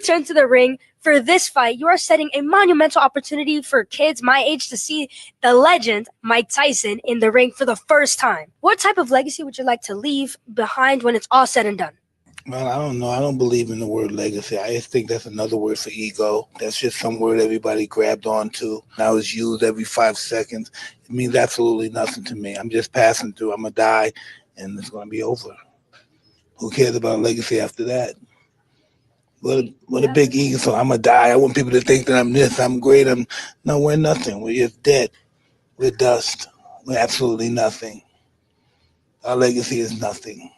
Turn to the ring. For this fight, you are setting a monumental opportunity for kids my age to see the legend Mike Tyson in the ring for the first time. What type of legacy would you like to leave behind when it's all said and done? Well, I don't know. I don't believe in the word legacy. I just think that's another word for ego. That's just some word everybody grabbed onto. Now it's used every 5 seconds. It means absolutely nothing to me. I'm just passing through. I'm going to die, and it's going to be over. Who cares about legacy after that? What a big ego. So I'm going to die. I want people to think that I'm this, I'm great. No, we're nothing. We're just dead. We're dust. We're absolutely nothing. Our legacy is nothing.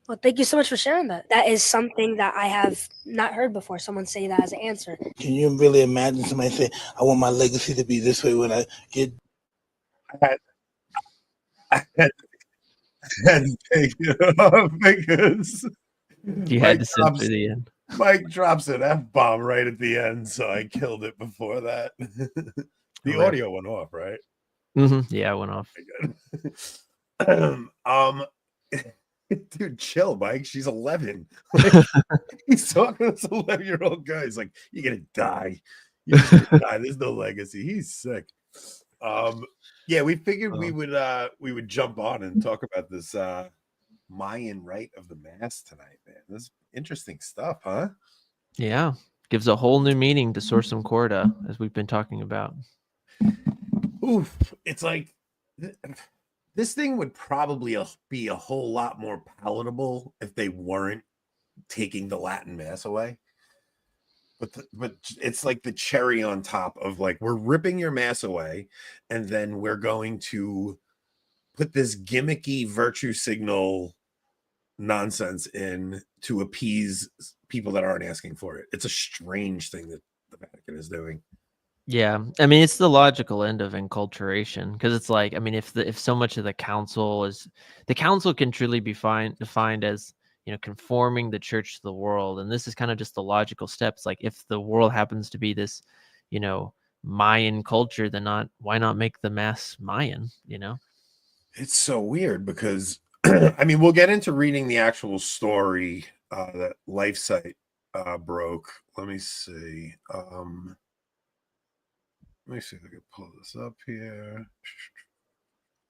Well, thank you so much for sharing that. That is something that I have not heard before, someone say that as an answer. Can you really imagine somebody say, I want my legacy to be this way when I get... I had to take it off because you had to sit through the end. Mike drops an F-bomb right at the end, so I killed it before that. The audio went off, right? Mm-hmm. Yeah, it went off. Dude, chill, Mike. She's 11. He's talking to this 11-year-old guy. He's like, "You're gonna die. You're gonna die. There's no legacy." He's sick. Yeah, we figured we would jump on and talk about this Mayan Rite of the Mass tonight, man. This is interesting stuff, huh? Yeah, gives a whole new meaning to Sorsum Corda, as we've been talking about. Oof, it's like this thing would probably be a whole lot more palatable if they weren't taking the Latin Mass away. But it's like the cherry on top of like, we're ripping your Mass away, and then we're going to put this gimmicky virtue signal nonsense in to appease people that aren't asking for it. It's a strange thing that the Vatican is doing. Yeah, I mean, it's the logical end of enculturation, because it's like, I mean, if so much of the council can truly be defined as, you know, conforming the church to the world, and this is kind of just the logical steps. Like, if the world happens to be this, you know, Mayan culture, then why not make the Mass Mayan? You know, it's so weird because I mean, we'll get into reading the actual story that LifeSite broke. Let me see. Let me see if I can pull this up here.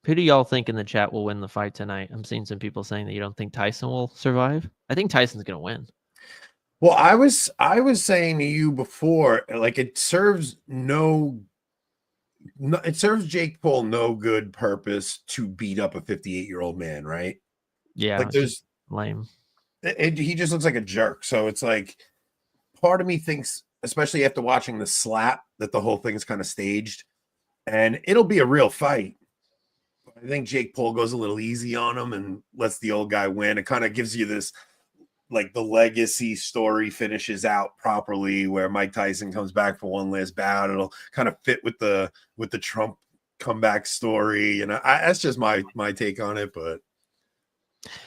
Who do y'all think in the chat will win the fight tonight? I'm seeing some people saying that you don't think Tyson will survive. I think Tyson's going to win. Well, I was saying to you before, like, it serves Jake Paul no good purpose to beat up a 58-year-old man, right? Yeah, like, there's lame. He just looks like a jerk. So it's like, part of me thinks, especially after watching the slap, that the whole thing is kind of staged, and it'll be a real fight. I think Jake Paul goes a little easy on him and lets the old guy win. It kind of gives you this, like, the legacy story finishes out properly, where Mike Tyson comes back for one last bout. It'll kind of fit with the Trump comeback story, and that's just my take on it. But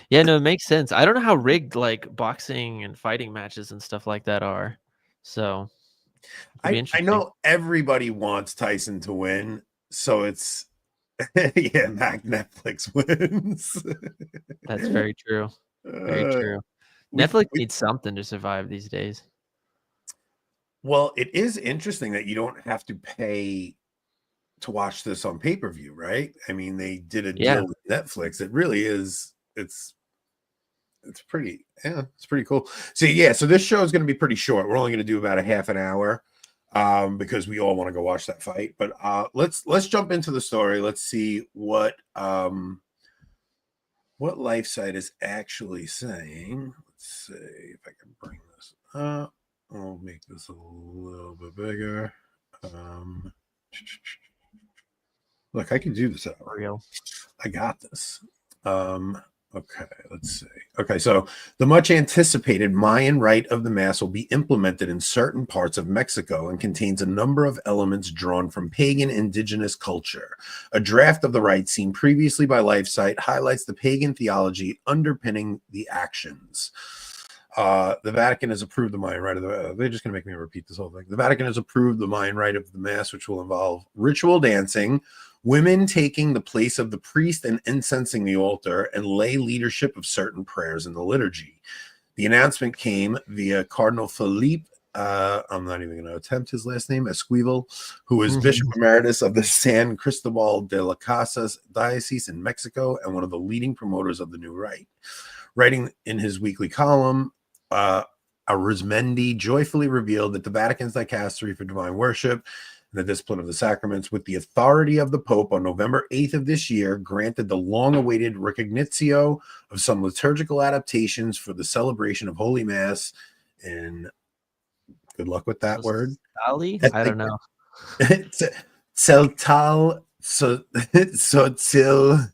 yeah, no, it makes sense. I don't know how rigged like boxing and fighting matches and stuff like that are. So I know everybody wants Tyson to win, so it's yeah, Netflix wins. That's very true. Very true. Netflix needs something to survive these days. Well, it is interesting that you don't have to pay to watch this on pay-per-view, right? I mean, they did a deal with Netflix. It really is. It's pretty, it's pretty cool. So yeah, so this show is going to be pretty short. We're only going to do about a half an hour because we all want to go watch that fight. But let's jump into the story. Let's see what LifeSite is actually saying. Let's see if I can bring this up. I'll make this a little bit bigger. Look, I can do this out real. I got this. Okay, let's see. Okay, so the much anticipated Mayan Rite of the Mass will be implemented in certain parts of Mexico and contains a number of elements drawn from pagan indigenous culture. A draft of the rite seen previously by LifeSite highlights the pagan theology underpinning the actions. The Vatican has approved the Mayan Rite of the they're just going to make me repeat this whole thing. The Vatican has approved the Mayan Rite of the Mass, which will involve ritual dancing, women taking the place of the priest and incensing the altar, and lay leadership of certain prayers in the liturgy. The announcement came via Cardinal Philippe, I'm not even going to attempt his last name, Esquivel, who is Bishop Emeritus of the San Cristobal de las Casas Diocese in Mexico and one of the leading promoters of the new rite. Writing in his weekly column, Arizmendi joyfully revealed that the Vatican's dicastery for divine worship and the discipline of the sacraments, with the authority of the Pope on November 8th of this year, granted the long-awaited recognitio of some liturgical adaptations for the celebration of Holy Mass in, good luck with that word. Ali? I don't know. Celtal Sotil.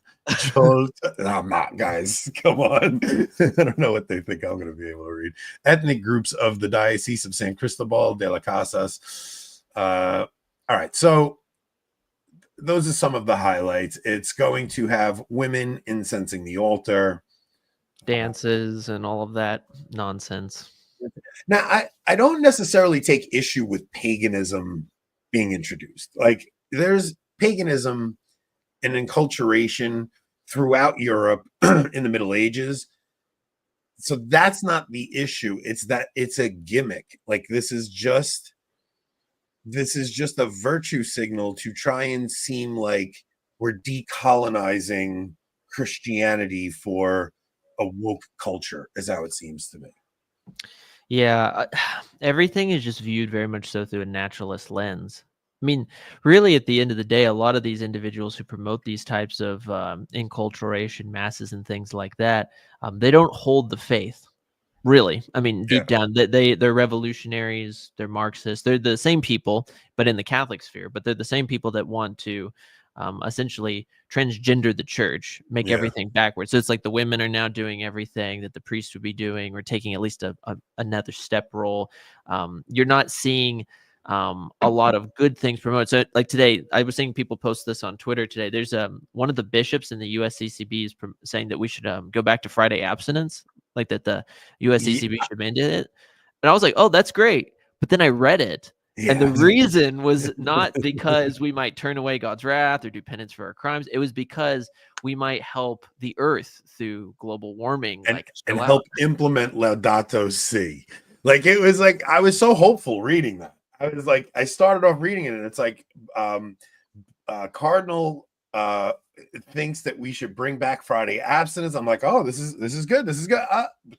I'm not, guys. Come on. I don't know what they think I'm going to be able to read. Ethnic groups of the Diocese of San Cristobal de las Casas. All right. So those are some of the highlights. It's going to have women incensing the altar, dances, and all of that nonsense. Now, I don't necessarily take issue with paganism being introduced. Like, there's paganism and enculturation throughout Europe in the Middle Ages. So that's not the issue. It's that it's a gimmick. Like, this is just a virtue signal to try and seem like we're decolonizing Christianity for a woke culture, is how it seems to me. Yeah, everything is just viewed very much so through a naturalist lens. I mean, really, at the end of the day, a lot of these individuals who promote these types of enculturation, masses, and things like that, they don't hold the faith. Really, I mean, deep down, they're revolutionaries, they're Marxists, they're the same people, but in the Catholic sphere. But they're the same people that want to essentially transgender the church, make everything backwards. So it's like the women are now doing everything that the priest would be doing, or taking at least another step role. You're not seeing a lot of good things promoted. So like today, I was seeing people post this on Twitter today. There's one of the bishops in the USCCB is saying that we should go back to Friday abstinence, like that the USCCB should mandate it. And I was like, oh, that's great. But then I read it. Yeah. And the reason was not because we might turn away God's wrath or do penance for our crimes. It was because we might help the earth through global warming and help implement Laudato Si. Like, it was like, I was so hopeful reading that. I was like, I started off reading it, and it's like Cardinal thinks that we should bring back Friday abstinence. I'm like, oh, this is good. This is good.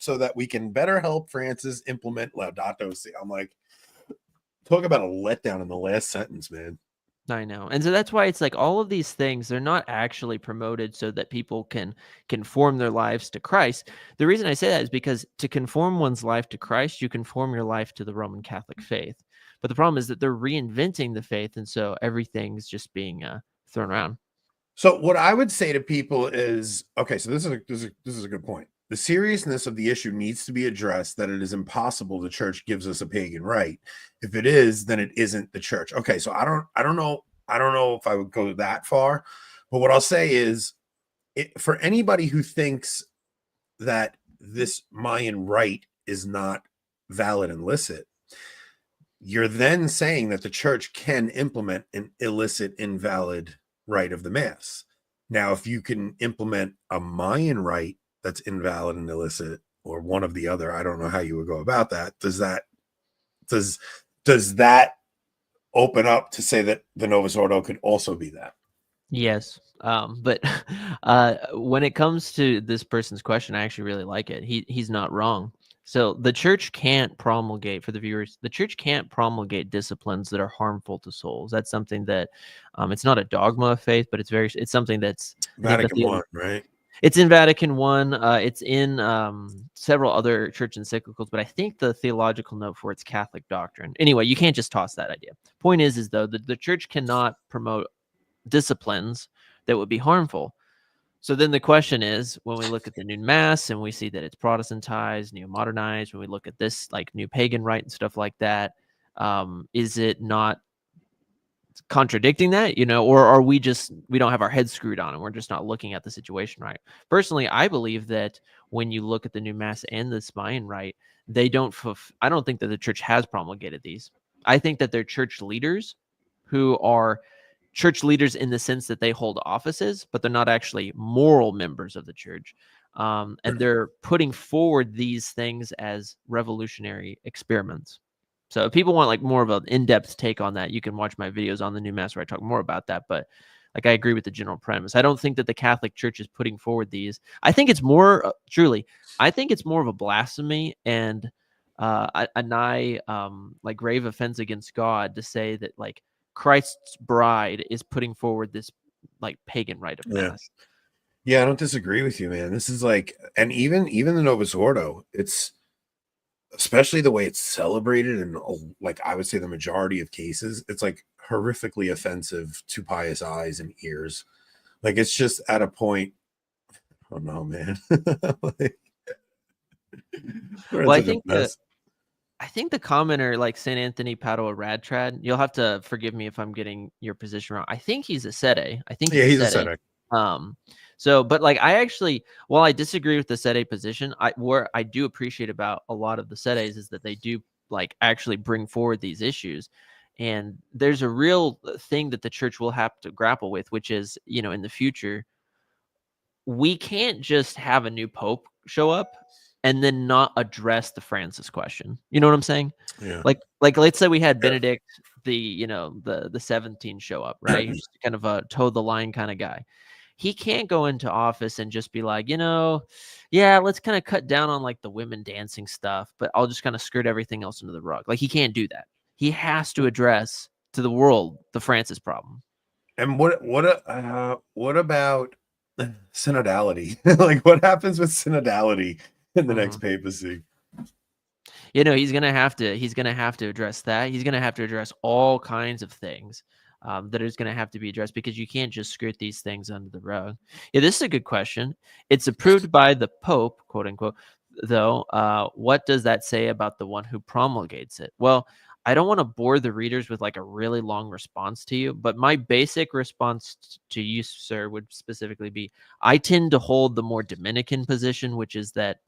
So that we can better help Francis implement Laudato Si. I'm like, talk about a letdown in the last sentence, man. I know. And so that's why it's like all of these things, they're not actually promoted so that people can conform their lives to Christ. The reason I say that is because to conform one's life to Christ, you conform your life to the Roman Catholic faith. But the problem is that they're reinventing the faith, and so everything's just being thrown around. So what I would say to people is, okay, so this is a good point. The seriousness of the issue needs to be addressed, that it is impossible the church gives us a pagan rite. If it is, then it isn't the church. Okay, so I don't know if I would go that far, but what I'll say is, for anybody who thinks that this Mayan rite is not valid and licit, you're then saying that the church can implement an illicit, invalid rite of the Mass. Now, if you can implement a Mayan rite that's invalid and illicit, or one of the other, I don't know how you would go about that. Does that open up to say that the Novus Ordo could also be that? Yes. But when it comes to this person's question, I actually really like it. He's not wrong. So the church can't promulgate, for the viewers, the church can't promulgate disciplines that are harmful to souls. That's something that it's not a dogma of faith, but it's something that's Vatican I, right? It's in Vatican I. It's in several other church encyclicals, but I think the theological note for it's Catholic doctrine. Anyway, you can't just toss that idea. Point is though, the church cannot promote disciplines that would be harmful. So then the question is, when we look at the new Mass and we see that it's Protestantized, neo-modernized, when we look at this like new pagan rite and stuff like that, is it not contradicting that, or are we don't have our heads screwed on and we're just not looking at the situation right? Personally, I believe that when you look at the new Mass and this Mayan rite, I don't think that the church has promulgated these. I think that they're church leaders who are church leaders in the sense that they hold offices, but they're not actually moral members of the church. and they're putting forward these things as revolutionary experiments. So if people want like more of an in-depth take on that, you can watch my videos on the New Mass where I talk more about that. But like, I agree with the general premise. I don't think that the Catholic Church is putting forward these. I think it's more truly, I think it's more of a blasphemy and a nigh like grave offense against God to say that like Christ's bride is putting forward this like pagan rite of mass. Yeah, I don't disagree with you, man. This is like, and even the Novus Ordo, it's especially the way it's celebrated, and like I would say the majority of cases, it's like horrifically offensive to pious eyes and ears. Like, it's just at a point. Oh no, man. Like, well, I think the commenter, like Saint Anthony Padua Radtrad, you'll have to forgive me if I'm getting your position wrong. I think he's a sede. I think he's a sede. So, but like, I actually, while I disagree with the sede position, where I do appreciate about a lot of the sedes is that they do like actually bring forward these issues. And there's a real thing that the church will have to grapple with, which is, you know, in the future, we can't just have a new pope show up and then not address the Francis question. You know what I'm saying? Yeah. Like let's say we had Benedict, the 17 show up, right? He's kind of a toe the line kind of guy. He can't go into office and just be like, you know, yeah, let's kind of cut down on like the women dancing stuff, but I'll just kind of skirt everything else under the rug. Like, he can't do that. He has to address to the world the Francis problem. And what about synodality? Like, what happens with synodality in the next papacy? You know, he's gonna have to address that. He's gonna have to address all kinds of things that is going to have to be addressed, because you can't just skirt these things under the rug. Yeah, this is a good question. It's approved by the Pope, quote unquote, though. What does that say about the one who promulgates it? Well, I don't want to bore the readers with like a really long response to you, but my basic response to you, sir, would specifically be, I tend to hold the more Dominican position, which is that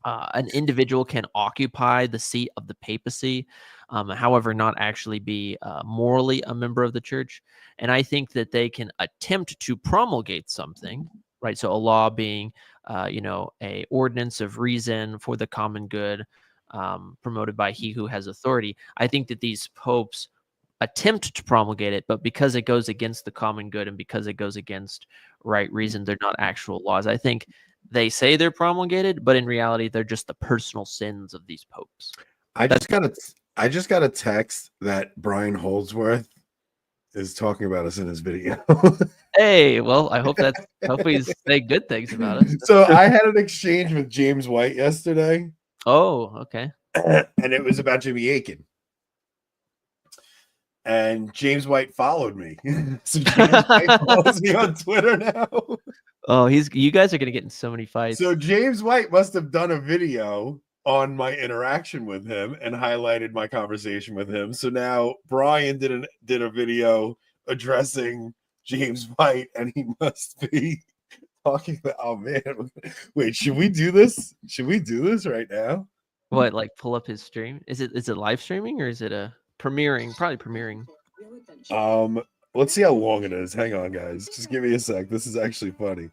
an individual can occupy the seat of the papacy, however, not actually be morally a member of the church. And I think that they can attempt to promulgate something, right? So a law being, a ordinance of reason for the common good, promoted by he who has authority. I think that these popes attempt to promulgate it, but because it goes against the common good and because it goes against right reason, they're not actual laws. I think they say they're promulgated, but in reality, they're just the personal sins of these popes. I just got a text that Brian Holdsworth is talking about us in his video. Hey, well, I hope he's saying good things about us. So I had an exchange with James White yesterday. Oh, okay. And it was about Jimmy Aiken. And James White followed me. So James White follows me on Twitter now. Oh, you guys are gonna get in so many fights. So James White must have done a video on my interaction with him and highlighted my conversation with him. So now Brian did a video addressing James White, and he must be talking about, oh man, wait, should we do this? Should we do this right now? What, like pull up his stream? Is it live streaming or is it a premiering? Probably premiering. Let's see how long it is. Hang on, guys. Just give me a sec. This is actually funny.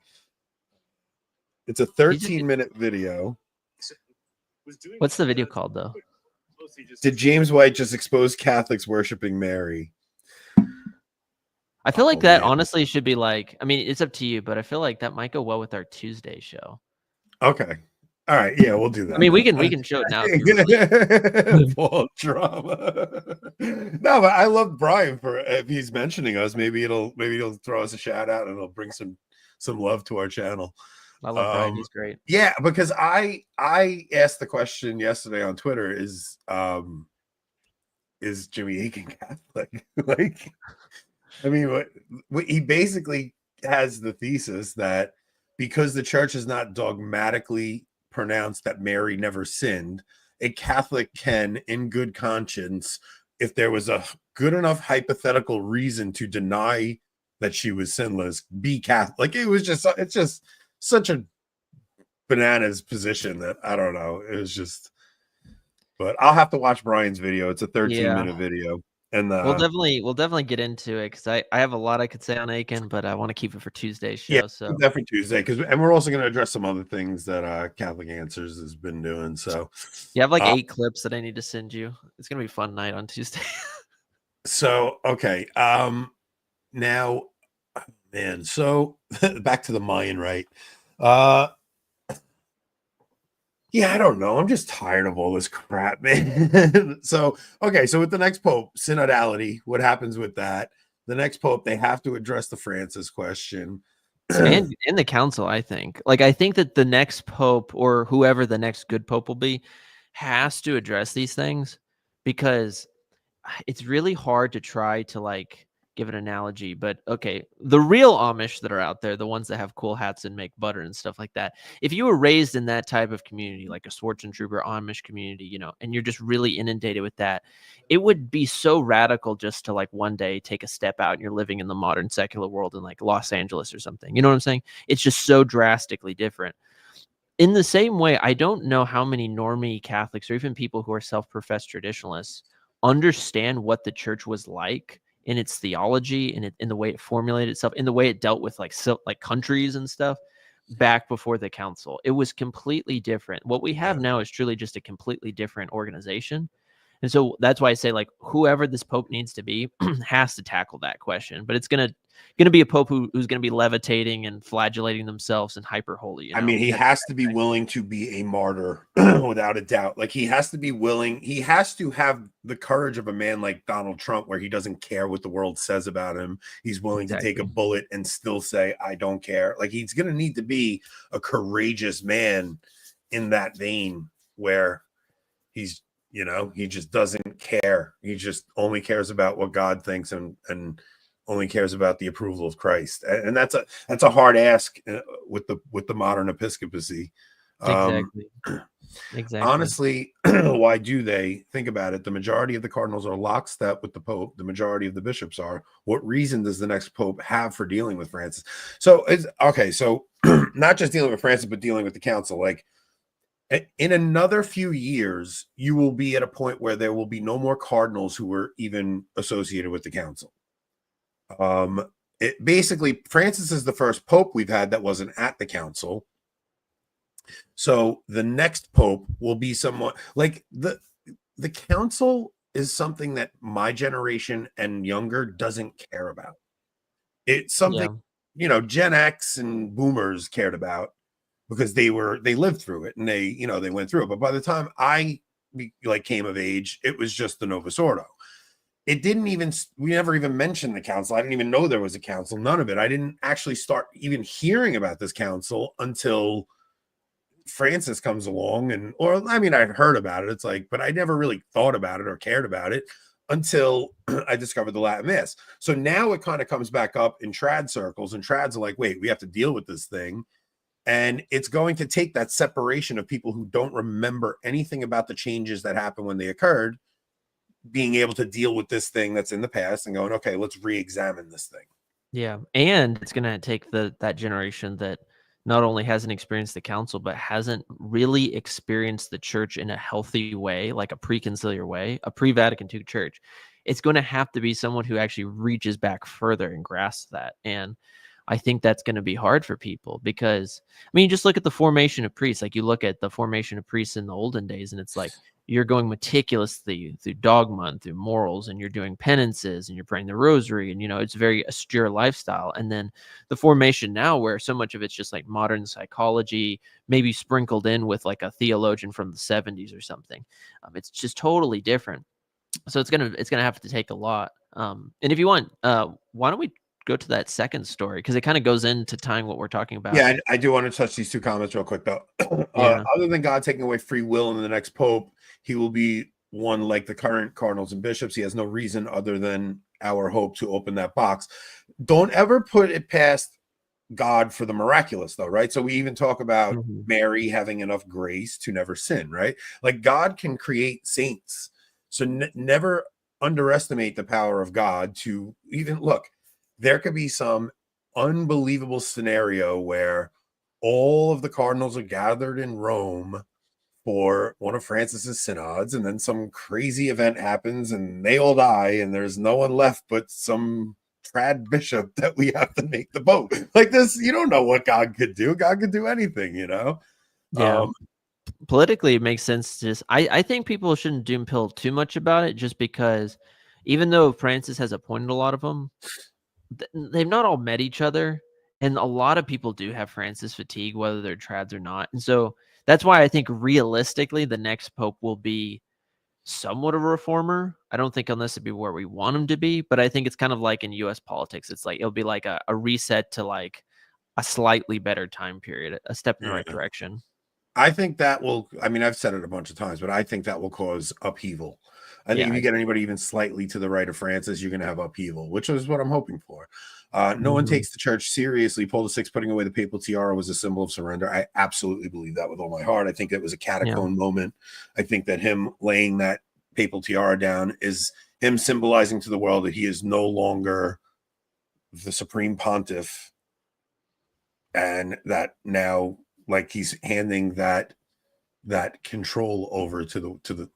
It's a 13-minute video. What's the video called, though? Did James White just expose Catholics worshiping Mary? I feel like that honestly should be like, I mean, it's up to you, but I feel like that might go well with our Tuesday show. Okay. All right. Yeah, we'll do that. I mean, we can show it now. Full drama. No, but I love Brian for, if he's mentioning us, maybe he'll throw us a shout out and it'll bring some love to our channel. I love Brian. He's great. Yeah, because I asked the question yesterday on Twitter, is Jimmy Aiken Catholic? Like, I mean, what he basically has the thesis that because the church is not dogmatically pronounced that Mary never sinned, a Catholic can, in good conscience, if there was a good enough hypothetical reason to deny that she was sinless, be Catholic. Like, it's just such a bananas position that I don't know. It was just, but I'll have to watch Brian's video. It's a 13-minute video. And we'll definitely get into it because I have a lot I could say on Aiken, but I want to keep it for Tuesday's show. yeah, So definitely Tuesday, and we're also going to address some other things that Catholic Answers has been doing. So you have like 8 clips that I need to send you. It's gonna be a fun night on Tuesday. So okay, now, man, so back to the Mayan Rite. Yeah, I don't know. I'm just tired of all this crap, man. So, okay, so with the next pope, synodality, what happens with that? The next pope, they have to address the Francis question. And in the council, I think. Like, I think that the next pope or whoever the next good pope will be has to address these things because it's really hard to try to like give an analogy, but okay, the real Amish that are out there, the ones that have cool hats and make butter and stuff like that. If you were raised in that type of community, like a Schwarzentrooper Amish community, you know, and you're just really inundated with that, it would be so radical just to like one day take a step out and you're living in the modern secular world in like Los Angeles or something. You know what I'm saying? It's just so drastically different. In the same way, I don't know how many normie Catholics or even people who are self-professed traditionalists understand what the church was like in its theology and in the way it formulated itself, in the way it dealt with like countries and stuff back before the council. It was completely different. What we have now is truly just a completely different organization. And so that's why I say like whoever this pope needs to be has to tackle that question. But it's gonna be a pope who's gonna be levitating and flagellating themselves and hyper holy. I mean, he has to be willing to be a martyr without a doubt. Like he has to be willing. He has to have the courage of a man like Donald Trump, where he doesn't care what the world says about him. He's willing to take a bullet and still say, "I don't care." Like he's going to need to be a courageous man in that vein, where he's, you know, he just doesn't care. He just only cares about what God thinks and only cares about the approval of Christ. And that's a hard ask with the modern episcopacy. Exactly. Honestly, why do they? Think about it. The majority of the cardinals are lockstep with the Pope. The majority of the bishops are. What reason does the next Pope have for dealing with Francis? So it's okay. So not just dealing with Francis, but dealing with the council. Like in another few years, you will be at a point where there will be no more cardinals who were even associated with the council. It basically, Francis is the first pope we've had that wasn't at the council. So the next pope will be someone like the council is something that my generation and younger doesn't care about. It's something, you know, Gen X and boomers cared about because they lived through it and they went through it. But by the time I came of age, it was just the Novus Ordo. We never even mentioned the council. I didn't even know there was a council. None of it. I didn't actually start even hearing about this council until Francis comes along I've heard about it. It's like, but I never really thought about it or cared about it until I discovered the Latin Mass. So now it kind of comes back up in trad circles, and trads are like, wait, we have to deal with this thing. And it's going to take that separation of people who don't remember anything about the changes that happened when they occurred, being able to deal with this thing that's in the past and going, okay, let's re-examine this thing. Yeah. And it's going to take that generation that not only hasn't experienced the council, but hasn't really experienced the church in a healthy way, like a pre-conciliar way, a pre-Vatican II church. It's going to have to be someone who actually reaches back further and grasps that. And I think that's going to be hard for people because, I mean, just look at the formation of priests. Like you look at the formation of priests in the olden days, and it's like, you're going meticulously through dogma and through morals, and you're doing penances and you're praying the rosary, and it's a very austere lifestyle. And then the formation now, where so much of it's just like modern psychology, maybe sprinkled in with like a theologian from the 70s or something. It's just totally different. So it's gonna have to take a lot. And if you want, why don't we go to that second story, because it kind of goes into tying what we're talking about. Yeah, I do want to touch these two comments real quick though. Other than God taking away free will in the next pope, he will be one like the current cardinals and bishops. He has no reason other than our hope to open that box. Don't ever put it past God for the miraculous though, right? So we even talk about Mary having enough grace to never sin, right? Like God can create saints. So never underestimate the power of God to even look. There could be some unbelievable scenario where all of the cardinals are gathered in Rome for one of Francis's synods, and then some crazy event happens and they all die and there's no one left but some trad bishop that we have to make the vote. Like this, you don't know what God could do. God could do anything, you know? Yeah. Politically, it makes sense to just, I think people shouldn't doom pill too much about it, just because even though Francis has appointed a lot of them, they've not all met each other. And a lot of people do have Francis fatigue, whether they're trads or not. And so that's why I think realistically, the next pope will be somewhat of a reformer. I don't think unless it be where we want him to be, but I think it's kind of like in US politics. It's like, it'll be like a reset to like a slightly better time period, a step in the right direction. I think that will, I mean, I've said it a bunch of times, but I think that will cause upheaval. I think if you get anybody even slightly to the right of Francis, you're going to have upheaval, which is what I'm hoping for. No one takes the church seriously. Paul VI putting away the papal tiara was a symbol of surrender. I absolutely believe that with all my heart. I think it was a catacomb moment. I think that him laying that papal tiara down is him symbolizing to the world that he is no longer the supreme pontiff, and that now, like, he's handing that control over to the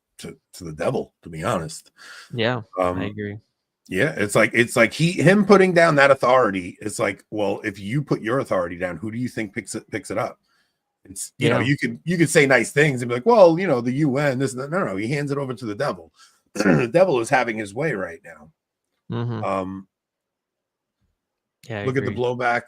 devil, to be honest. Yeah, I agree. Yeah, it's like him putting down that authority. It's like, well, if you put your authority down, who do you think picks it up? It's, you know, you could say nice things and be like, well, you know, the UN, this and that. No, he hands it over to the devil. The devil is having his way right now. Look at the blowback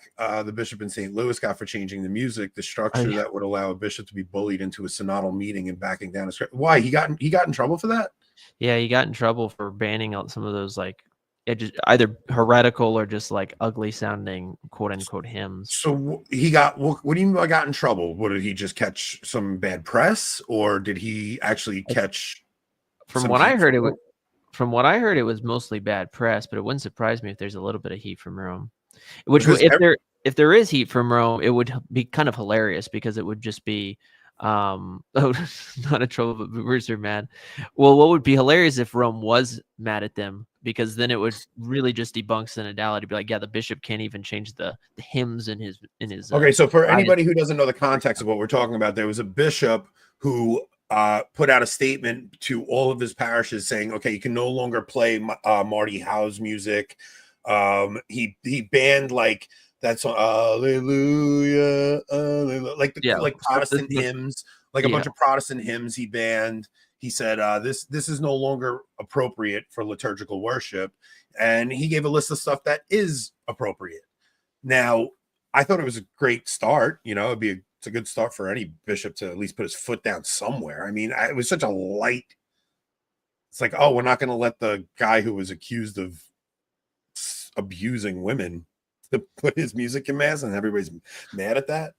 the bishop in St. Louis got for changing the music, the structure that would allow a bishop to be bullied into a synodal meeting and backing down a script. Why? He got in trouble for that? Yeah, he got in trouble for banning out some of those, like, either heretical or just like ugly sounding quote unquote hymns. So he got, what do you mean by got in trouble? What, did he just catch some bad press, or did he actually catch? From what I heard, it was mostly bad press, but it wouldn't surprise me if there's a little bit of heat from Rome. Which, if there is heat from Rome, it would be kind of hilarious, because it would just be not in trouble, but Brewers are mad. Well, what would be hilarious if Rome was mad at them, because then it would really just debunk synodality. Be like, yeah, the bishop can't even change the hymns in his okay, so for anybody who doesn't know the context of what we're talking about, there was a bishop who put out a statement to all of his parishes saying, okay, you can no longer play Marty Howe's music. He banned, like, that's Alleluia, Alleluia, like Protestant hymns, like a bunch of Protestant hymns he banned. He said this is no longer appropriate for liturgical worship, and he gave a list of stuff that is appropriate. Now, I thought it was a great start. You know, it's a good start for any bishop to at least put his foot down somewhere. I mean, it was such a light. It's like, oh, we're not going to let the guy who was accused of abusing women to put his music in mass, and everybody's mad at that.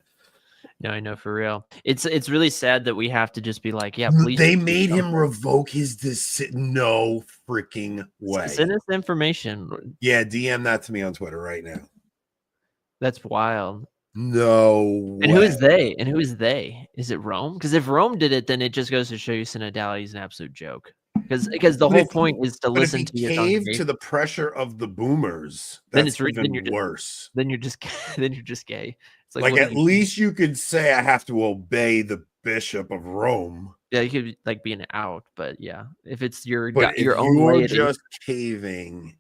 No, I know, for real. It's really sad that we have to just be like, yeah, please. They made him revoke his decision. No freaking way. Send us information. Yeah, DM that to me on Twitter right now. That's wild. No. And who is they? And who is they? Is it Rome? Because if Rome did it, then it just goes to show you synodality is an absolute joke. Because the whole point is to listen to your congregation. To the pressure of the boomers, that's even worse. Then you're just gay. It's like at least you could say I have to obey the Bishop of Rome. Yeah, you could like be an out, but yeah, if it's your own way, just caving.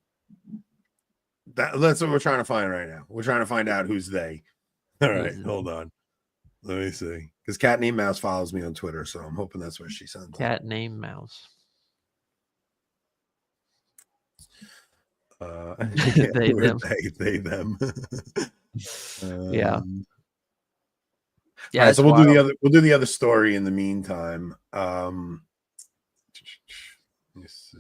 That's what we're trying to find right now. We're trying to find out who's they. All right, hold on. Let me see. Because Cat Named Mouse follows me on Twitter, so I'm hoping that's where she sends. Cat Named Mouse. They them. Yeah. Yeah. Right, so we'll do the other story in the meantime. Let me see.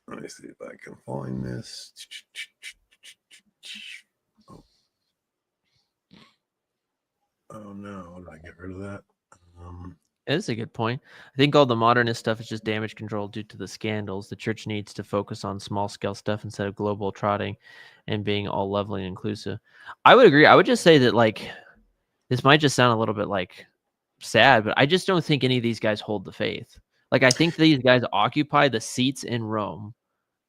Let me see if I can find this. Oh no, did I get rid of that? It's a good point. I think all the modernist stuff is just damage control due to the scandals. The church needs to focus on small scale stuff instead of global trotting and being all lovely and inclusive. I would agree. I would just say that, like, this might just sound a little bit like sad, but I just don't think any of these guys hold the faith. Like, I think these guys occupy the seats in Rome.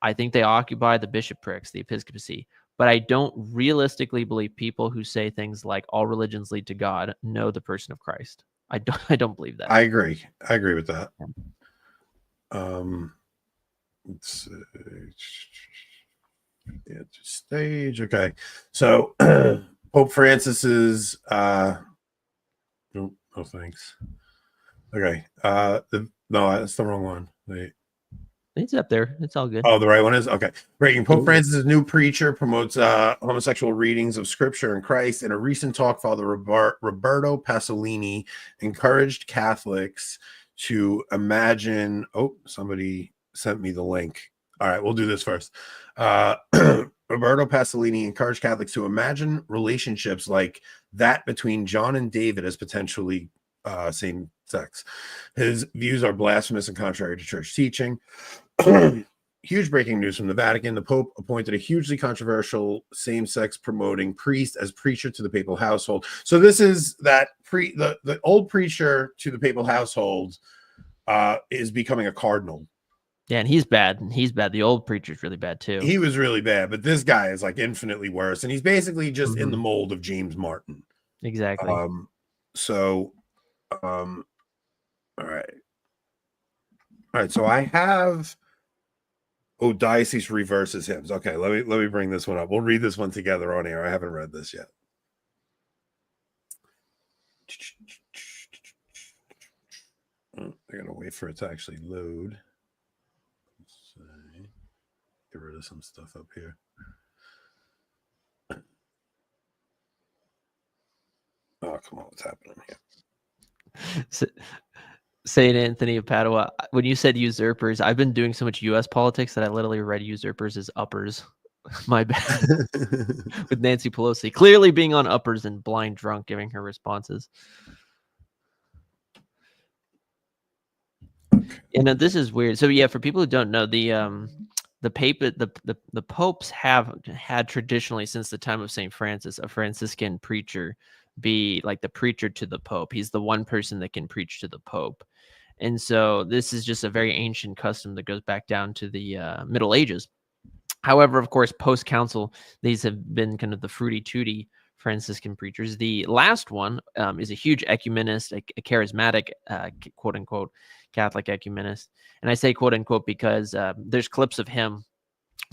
I think they occupy the bishoprics, the episcopacy, But I don't realistically believe people who say things like all religions lead to God know the person of Christ. I don't believe that. I agree with that. Yeah. Let's see. Yeah, stage. Okay. So Pope Francis's no thanks. Okay. No, that's the wrong one. Wait. It's up there. It's all good. Oh, the right one is okay. Breaking. Pope Francis' new preacher promotes homosexual readings of Scripture and Christ. In a recent talk, Father Roberto Pasolini encouraged Catholics to imagine. Oh, somebody sent me the link. All right, we'll do this first. Roberto Pasolini encouraged Catholics to imagine relationships like that between John and David as potentially same sex. His views are blasphemous and contrary to church teaching. Huge breaking news from the Vatican. The Pope appointed a hugely controversial same-sex promoting priest as preacher to the papal household. So this is that the old preacher to the papal household is becoming a cardinal. Yeah, and he's bad. The old preacher's really bad too. He was really bad, but this guy is like infinitely worse, and he's basically just in the mold of James Martin. Exactly. All right. So I have diocese reverses hymns. Okay, let me bring this one up. We'll read this one together on air. I haven't read this yet. I gotta wait for it to actually load. Get rid of some stuff up here. Oh, come on, what's happening here? Saint Anthony of Padua. When you said usurpers, I've been doing so much U.S. politics that I literally read usurpers as uppers. My bad. With Nancy Pelosi clearly being on uppers and blind drunk giving her responses. And this is weird. So yeah, for people who don't know, the popes have had traditionally since the time of Saint Francis a Franciscan preacher be like the preacher to the Pope. He's the one person that can preach to the Pope. And so this is just a very ancient custom that goes back down to the Middle Ages. However, of course, post-council, these have been kind of the fruity-tooty Franciscan preachers. The last one is a huge ecumenist, a charismatic, quote-unquote, Catholic ecumenist. And I say quote-unquote because there's clips of him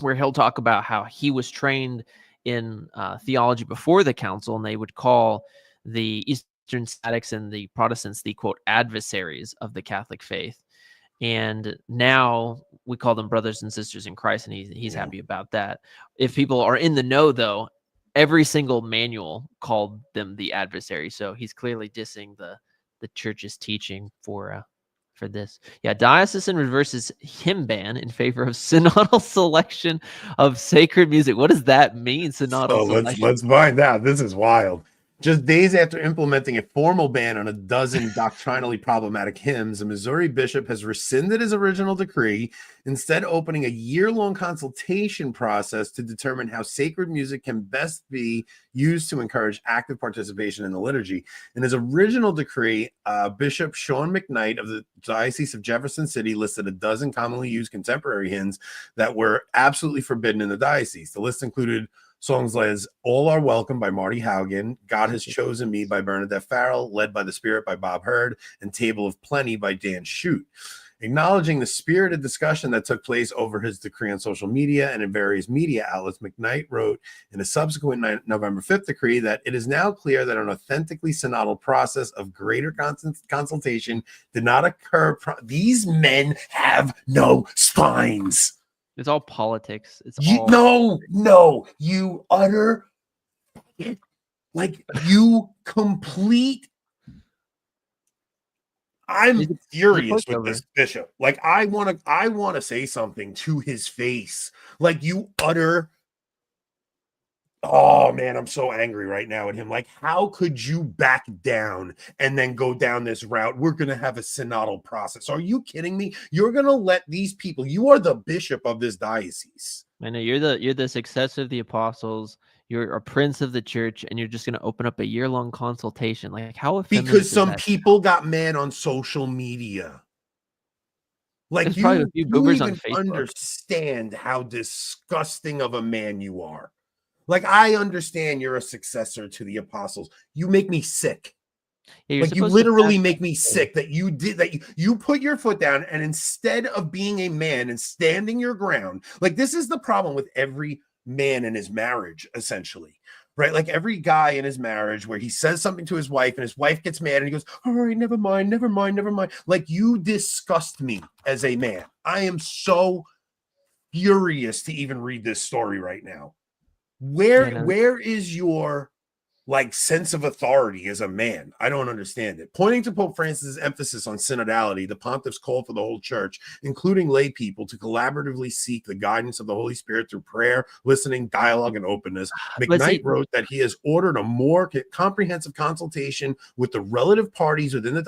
where he'll talk about how he was trained in theology before the council, and they would call the Eastern Statics and the Protestants the, quote, adversaries of the Catholic faith. And now we call them brothers and sisters in Christ, and he's happy about that. If people are in the know, though, every single manual called them the adversary. So he's clearly dissing the church's teaching for this. Yeah, diocesan reverses hymn ban in favor of synodal selection of sacred music. What does that mean, synodal selection? Let's find out. This is wild. Just days after implementing a formal ban on a dozen doctrinally problematic hymns, a Missouri bishop has rescinded his original decree, instead opening a year-long consultation process to determine how sacred music can best be used to encourage active participation in the liturgy. In his original decree, Bishop Sean McKnight of the Diocese of Jefferson City listed a dozen commonly used contemporary hymns that were absolutely forbidden in the diocese. The list included songs like All Are Welcome by Marty Haugen, God Has Chosen Me by Bernadette Farrell, Led by the Spirit by Bob Hurd, and Table of Plenty by Dan Shute. Acknowledging the spirited discussion that took place over his decree on social media and in various media outlets, McKnight wrote in a subsequent November 5th decree that it is now clear that an authentically synodal process of greater consultation did not occur. These men have no spines. It's all politics. No, you utter, like, you complete. I'm furious with this bishop. Like, I want to say something to his face. Like, you utter. Oh man, I'm so angry right now at him. Like, how could you back down and then go down this route? We're going to have a synodal process. Are you kidding me? You're going to let these people, you are the bishop of this diocese. I know you're the successor of the apostles. You're a prince of the church, and you're just going to open up a year-long consultation. Like, how effeminate because is some that? people got mad on social media. Like, There's probably a few boomers on even Facebook. Understand how disgusting of a man you are. Like, I understand you're a successor to the apostles. You make me sick. Yeah, Like, you literally make me sick that you did that. You put your foot down, and instead of being a man and standing your ground, like, this is the problem with every man in his marriage, essentially, right? Like, every guy in his marriage where he says something to his wife and his wife gets mad and he goes, all right, never mind, never mind, never mind. Like, you disgust me as a man. I am so furious to even read this story right now. Where is your like sense of authority as a man? I don't understand it. Pointing to Pope Francis' emphasis on synodality, the pontiff's call for the whole church, including lay people, to collaboratively seek the guidance of the Holy Spirit through prayer, listening, dialogue, and openness. McKnight wrote that he has ordered a more comprehensive consultation with the relative parties within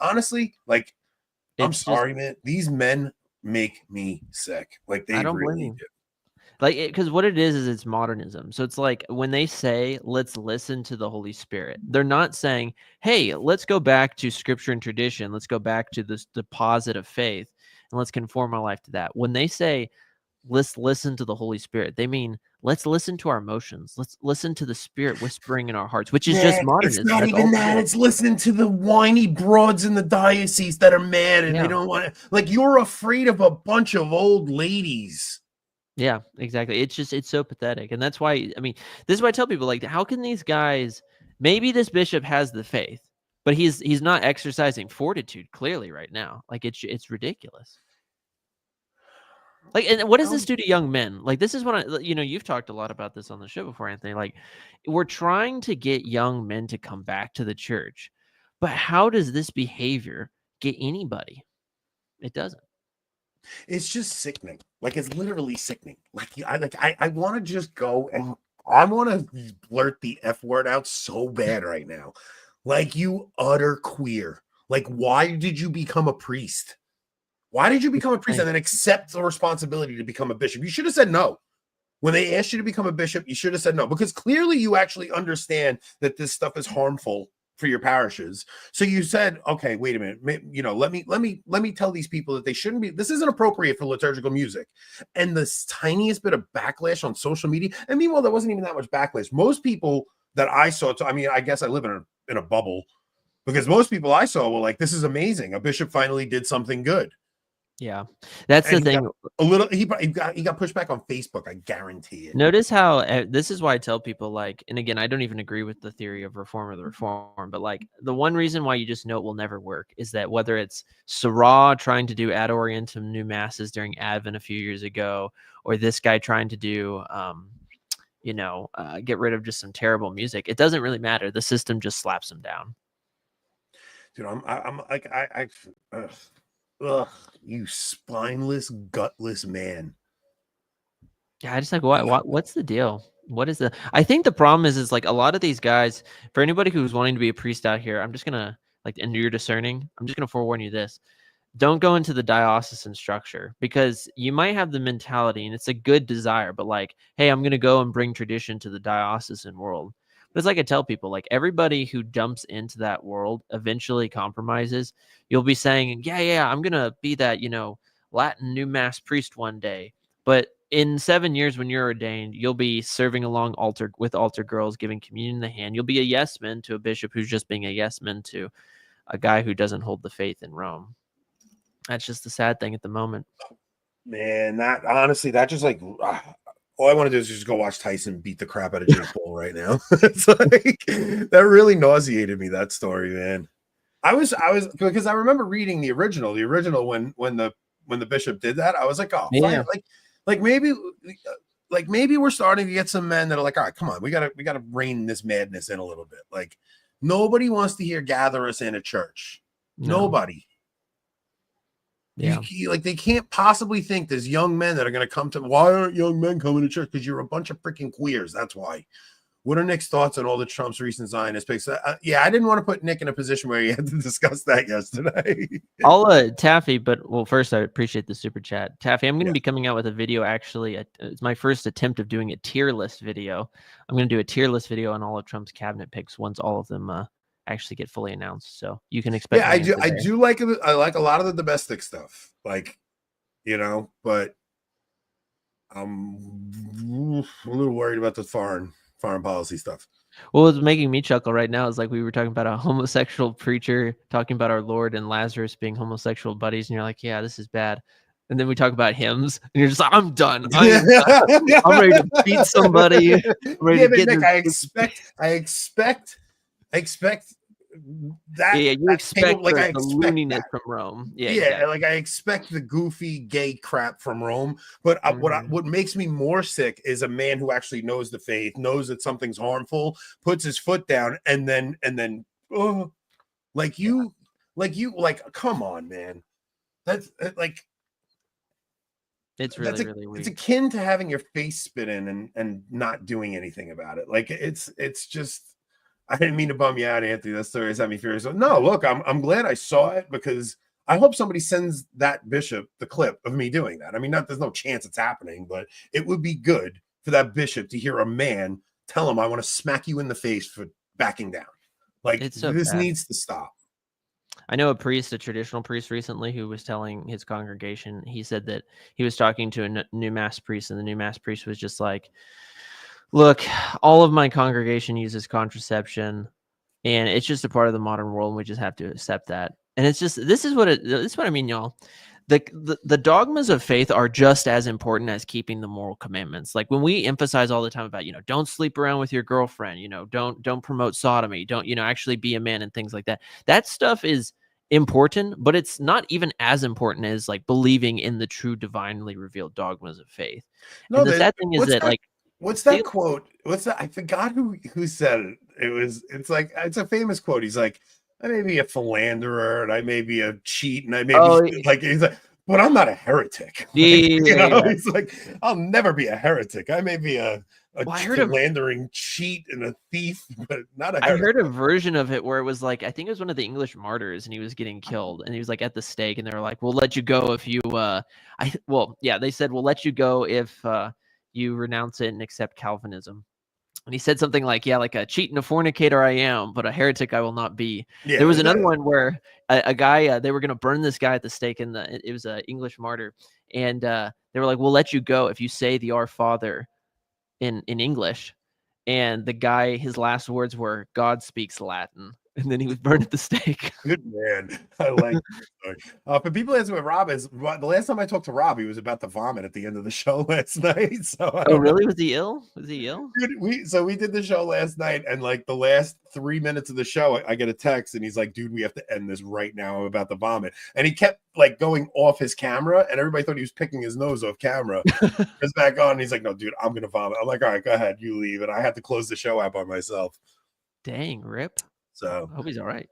honestly, like, I'm sorry, man. These men make me sick. Like, they really do. Like, because what it is it's modernism. So it's like when they say, let's listen to the Holy Spirit, they're not saying, hey, let's go back to scripture and tradition. Let's go back to this deposit of faith and let's conform our life to that. When they say, let's listen to the Holy Spirit, they mean, let's listen to our emotions. Let's listen to the Spirit whispering in our hearts, which is just modernism. It's not even that. It's listening to the whiny broads in the diocese that are mad and they don't want to, like, you're afraid of a bunch of old ladies. Yeah, exactly. It's so pathetic. And that's why, I mean, this is why I tell people, like, how can these guys, maybe this bishop has the faith, but he's not exercising fortitude clearly right now. Like, it's ridiculous. Like, and what does this do to young men? Like, this is what you've talked a lot about this on the show before, Anthony. Like, we're trying to get young men to come back to the church, but how does this behavior get anybody? It doesn't. It's just sickening. Like, it's literally sickening. I want to just go and I want to blurt the F word out so bad right now. Like, you utter queer. Like, why did you become a priest? Why did you become a priest and then accept the responsibility to become a bishop? You should have said no. When they asked you to become a bishop, you should have said no, because clearly you actually understand that this stuff is harmful for your parishes. So you said, okay, wait a minute, let me tell these people that they shouldn't be, this isn't appropriate for liturgical music. And the tiniest bit of backlash on social media, and meanwhile, there wasn't even that much backlash. Most people that I saw, I guess I live in a bubble, because most people I saw were like, this is amazing. A bishop finally did something good. Yeah, that's the thing. He got pushed back on Facebook. I guarantee it. Notice how this is why I tell people, like, and again, I don't even agree with the theory of reform or the reform, but like the one reason why you just know it will never work is that whether it's Sarah trying to do ad orientem new masses during Advent a few years ago, or this guy trying to do, get rid of just some terrible music, it doesn't really matter. The system just slaps them down. Dude, I'm like, ugh, you spineless, gutless man. Yeah, I just like, what's the deal? What is I think the problem is like a lot of these guys, for anybody who's wanting to be a priest out here, I'm just gonna, like, and you're discerning, I'm just gonna forewarn you this. Don't go into the diocesan structure, because you might have the mentality and it's a good desire, but like, hey, I'm gonna go and bring tradition to the diocesan world. But it's like I tell people, like, everybody who jumps into that world eventually compromises. You'll be saying, yeah, I'm going to be that, Latin new mass priest one day. But in 7 years when you're ordained, you'll be serving along with altar girls, giving communion in the hand. You'll be a yes man to a bishop who's just being a yes man to a guy who doesn't hold the faith in Rome. That's just the sad thing at the moment. Man, that just like... all I want to do is just go watch Tyson beat the crap out of Jake Paul right now. It's like, that really nauseated me, that story, man. I was because I remember reading the original when the bishop did that. I was like, oh, yeah. Fine. Maybe we're starting to get some men that are like, all right, come on, we gotta rein this madness in a little bit. Like, nobody wants to hear gather us in a church. No. Nobody. Yeah. They can't possibly think there's young men that are going to come to. Why aren't young men coming to church? Because you're a bunch of freaking queers. That's why. What are Nick's thoughts on all the Trump's recent Zionist picks? I didn't want to put Nick in a position where he had to discuss that yesterday. I'll Taffy, but first I appreciate the super chat. Taffy, I'm going to be coming out with a video. Actually, it's my first attempt of doing a tier list video. I'm going to do a tier list video on all of Trump's cabinet picks once all of them actually get fully announced, so you can expect. Yeah, I do like it. I like a lot of the domestic stuff, like, but I'm a little worried about the foreign policy stuff. Well, what's making me chuckle right now is like we were talking about a homosexual preacher talking about our Lord and Lazarus being homosexual buddies, and you're like, yeah, this is bad. And then we talk about hymns, and you're just like, I'm done. I'm ready to beat somebody. I'm ready to get Nick, I expect that. Yeah, you expect like the looniness from Rome. Yeah, exactly. Like I expect the goofy gay crap from Rome. But what makes me more sick is a man who actually knows the faith, knows that something's harmful, puts his foot down, and then come on, man. That's like it's really weird. It's akin to having your face spit in and not doing anything about it. Like it's just. I didn't mean to bum you out, Anthony. That story has had me furious. No, look, I'm glad I saw it because I hope somebody sends that bishop the clip of me doing that. I mean, there's no chance it's happening, but it would be good for that bishop to hear a man tell him, I want to smack you in the face for backing down. Like, this needs to stop. I know a traditional priest recently who was telling his congregation, he said that he was talking to a new mass priest, and the new mass priest was just like, look, all of my congregation uses contraception, and it's just a part of the modern world, and we just have to accept that. And it's just, this is what I mean, y'all. The dogmas of faith are just as important as keeping the moral commandments. Like when we emphasize all the time about, don't sleep around with your girlfriend, don't promote sodomy, don't, actually be a man and things like that. That stuff is important, but it's not even as important as like believing in the true divinely revealed dogmas of faith. No, and the sad thing is that like, what's that quote? What's that? I forgot who said it. It's a famous quote. He's like, I may be a philanderer and I may be a cheat and I may be he's like, but I'm not a heretic. He's like, I'll never be a heretic. I may be a philandering cheat and a thief, but not a heretic. I heard a version of it where it was like, I think it was one of the English martyrs and he was getting killed and he was like at the stake and they were like, we'll let you go if you they said we'll let you go if you renounce it and accept Calvinism. And he said something like, like a cheat and a fornicator I am, but a heretic I will not be. Yeah, there was another one where a guy, they were going to burn this guy at the stake, and it was an English martyr. And they were like, we'll let you go if you say the Our Father in English. And the guy, his last words were, God speaks Latin. And then he was burned at the stake. Good man. I like that story. For people asking what Rob is, the last time I talked to Rob, he was about to vomit at the end of the show last night. So really? Was he ill? Dude, we did the show last night, and like the last 3 minutes of the show, I get a text, and he's like, dude, we have to end this right now. I'm about to vomit. And he kept like going off his camera, and everybody thought he was picking his nose off camera. It's back on, and he's like, no, dude, I'm going to vomit. I'm like, all right, go ahead. You leave. And I had to close the show out by myself. Dang, rip. So I hope he's all right.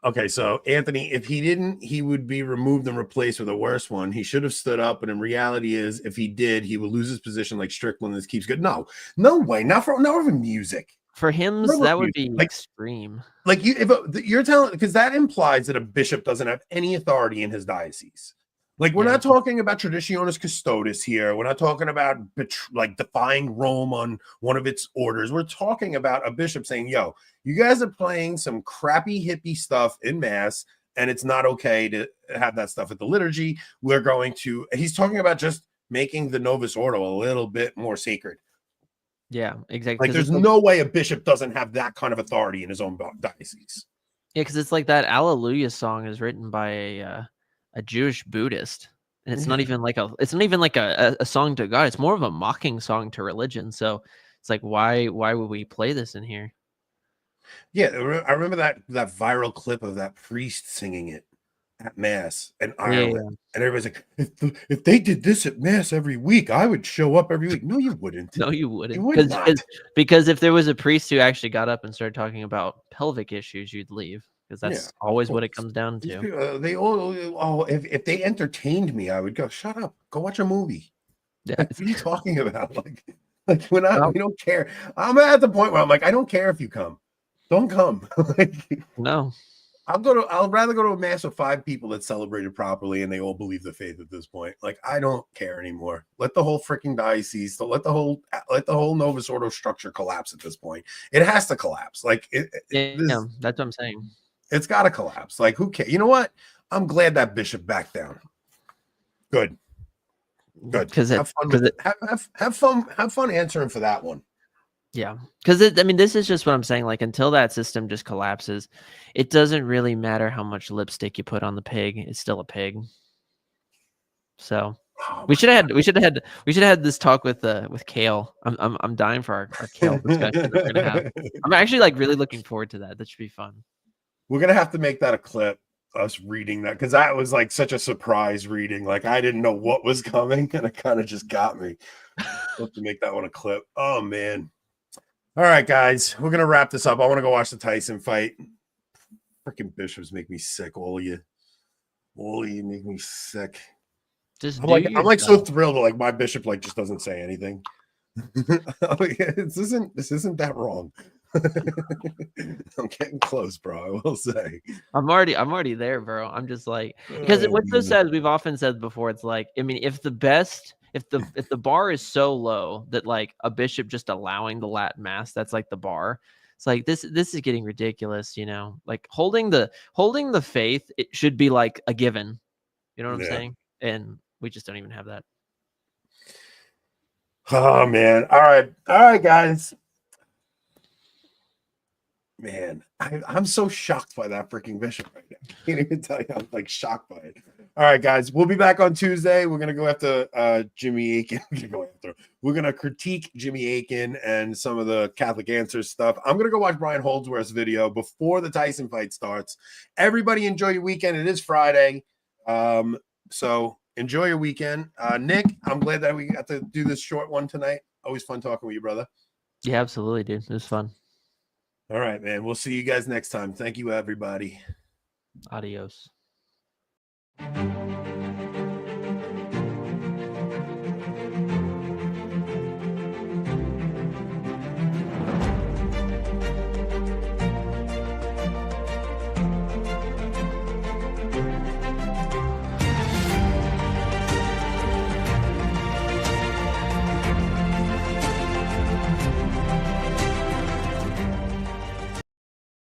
Okay, so Anthony, if he didn't, he would be removed and replaced with a worse one. He should have stood up, but in reality is if he did, he would lose his position like Strickland. This keeps good. No way. Not for music. For hymns, that would be like extreme. Like you're telling, because that implies that a bishop doesn't have any authority in his diocese. Like we're not talking about traditionis custodes here. We're not talking about like defying Rome on one of its orders. We're talking about a bishop saying, yo, you guys are playing some crappy hippie stuff in mass, and it's not okay to have that stuff at the liturgy. He's talking about just making the Novus Ordo a little bit more sacred. Yeah, exactly. Like there's no way a bishop doesn't have that kind of authority in his own diocese. Yeah, because it's like that Alleluia song is written by a Jewish Buddhist, and it's not even like a song to God. It's more of a mocking song to religion. So it's like, why would we play this in here? Yeah, I remember that viral clip of that priest singing it at mass in Ireland, and everybody's like, if they did this at mass every week, I would show up every week. No, you wouldn't. No, you wouldn't. Because if there was a priest who actually got up and started talking about pelvic issues, you'd leave. Because that's always what it comes down to. People, if they entertained me, I would go, shut up, go watch a movie. Yeah. What are you talking about? Like we don't care. I'm at the point where I'm like, I don't care if you come. Don't come. No. I'll rather go to a mass of 5 people that celebrated properly and they all believe the faith at this point. Like, I don't care anymore. Let the whole freaking diocese, let the whole Novus Ordo structure collapse at this point. It has to collapse. Like, that's what I'm saying. It's got to collapse. Like, who cares? You know what? I'm glad that bishop backed down. Good. Good. Because Have fun with it. Have fun answering for that one. Yeah, because I mean, this is just what I'm saying. Like, until that system just collapses, it doesn't really matter how much lipstick you put on the pig; it's still a pig. So we should have had this talk with Kale. I'm dying for our Kale discussion that we're gonna have. I'm actually like really looking forward to that. That should be fun. We're gonna have to make that a clip, us reading that, because that was like such a surprise reading. Like I didn't know what was coming, and it kind of just got me. We'll have to make that one a clip. Oh man. All right, guys, we're gonna wrap this up. I want to go watch the Tyson fight. Freaking bishops make me sick. All of you make me sick. Just I'm like so thrilled that like my bishop like just doesn't say anything. this isn't that wrong. I'm getting close, bro. I will say. I'm already there, bro. I'm just like, because what's so sad, we've often said before, it's like, I mean, if the bar is so low that like a bishop just allowing the Latin mass, that's like the bar. It's like this is getting ridiculous, you know. Like holding the faith, it should be like a given. You know what I'm saying? And we just don't even have that. Oh man. All right, guys. Man, I'm so shocked by that freaking bishop right now. I can't even tell you. I'm like shocked by it. All right, guys. We'll be back on Tuesday. We're gonna go after Jimmy Akin. We're gonna critique Jimmy Akin and some of the Catholic Answers stuff. I'm gonna go watch Brian Holdsworth's video before the Tyson fight starts. Everybody enjoy your weekend. It is Friday. So enjoy your weekend. Nick, I'm glad that we got to do this short one tonight. Always fun talking with you, brother. Yeah, absolutely, dude. It was fun. All right, man. We'll see you guys next time. Thank you, everybody. Adios.